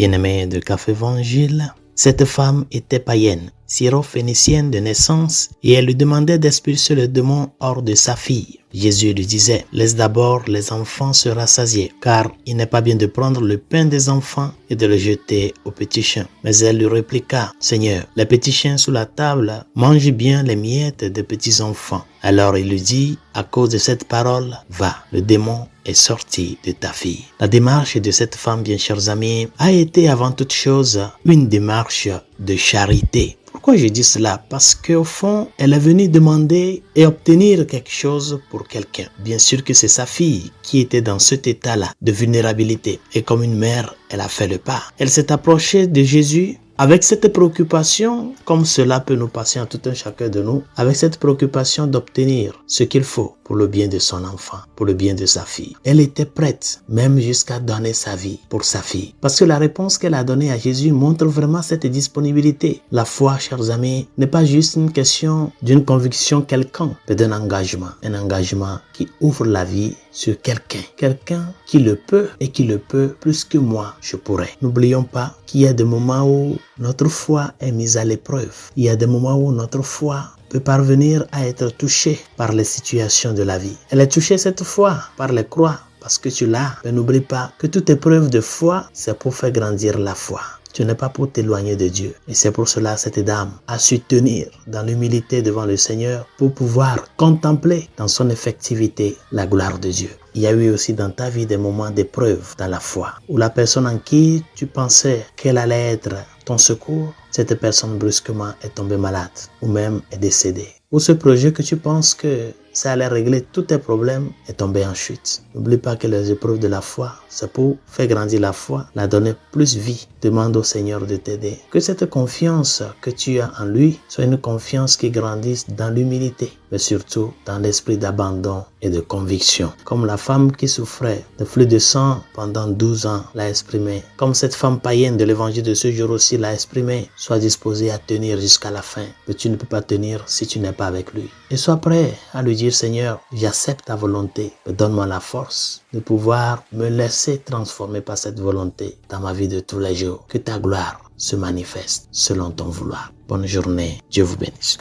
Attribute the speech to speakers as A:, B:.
A: Bien-aimés de Café Évangile, cette femme était païenne, syro-phénicienne de naissance, et elle lui demandait d'expulser le démon hors de sa fille. Jésus lui disait, « Laisse d'abord les enfants se rassasier, car il n'est pas bien de prendre le pain des enfants et de le jeter aux petits chiens. » Mais elle lui répliqua, « Seigneur, les petits chiens sous la table mangent bien les miettes des petits enfants. » Alors il lui dit, « À cause de cette parole, va, le démon est sorti de ta fille. » La démarche de cette femme, bien chers amis, a été avant toute chose une démarche de charité. Pourquoi je dis cela? Parce qu'au fond, elle est venue demander et obtenir quelque chose pour quelqu'un. Bien sûr que c'est sa fille qui était dans cet état-là de vulnérabilité. Et comme une mère, elle a fait le pas. Elle s'est approchée de Jésus avec cette préoccupation, comme cela peut nous passer en tout un chacun de nous, avec cette préoccupation d'obtenir ce qu'il faut pour le bien de son enfant, pour le bien de sa fille. Elle était prête, même jusqu'à donner sa vie pour sa fille. Parce que la réponse qu'elle a donnée à Jésus montre vraiment cette disponibilité. La foi, chers amis, n'est pas juste une question d'une conviction quelconque, mais d'un engagement. Un engagement qui ouvre la vie sur quelqu'un. Quelqu'un qui le peut et qui le peut plus que moi, je pourrais. N'oublions pas qu'il y a des moments où notre foi est mise à l'épreuve. Il y a des moments où notre foi peut parvenir à être touchée par les situations de la vie. Elle est touchée cette fois par les croix parce que tu l'as. Mais n'oublie pas que toute épreuve de foi, c'est pour faire grandir la foi. Tu n'es pas pour t'éloigner de Dieu. Et c'est pour cela cette dame a su tenir dans l'humilité devant le Seigneur pour pouvoir contempler dans son effectivité la gloire de Dieu. Il y a eu aussi dans ta vie des moments d'épreuve dans la foi où la personne en qui tu pensais qu'elle allait être ton secours, cette personne brusquement est tombée malade ou même est décédée. Ou ce projet que tu penses que ça allait régler tous tes problèmes est tombé en chute. N'oublie pas que les épreuves de la foi, c'est pour faire grandir la foi, la donner plus vie. Demande au Seigneur de t'aider. Que cette confiance que tu as en lui soit une confiance qui grandisse dans l'humilité, mais surtout dans l'esprit d'abandon et de conviction. Comme la femme qui souffrait de flux de sang pendant 12 ans l'a exprimé. Comme cette femme païenne de l'évangile de ce jour aussi l'a exprimé. Sois disposé à tenir jusqu'à la fin. Mais tu ne peux pas tenir si tu n'es pas avec lui. Et sois prêt à lui dire, Seigneur, j'accepte ta volonté. Mais donne-moi la force de pouvoir me laisser transformer par cette volonté dans ma vie de tous les jours. Que ta gloire se manifeste selon ton vouloir. Bonne journée. Dieu vous bénisse.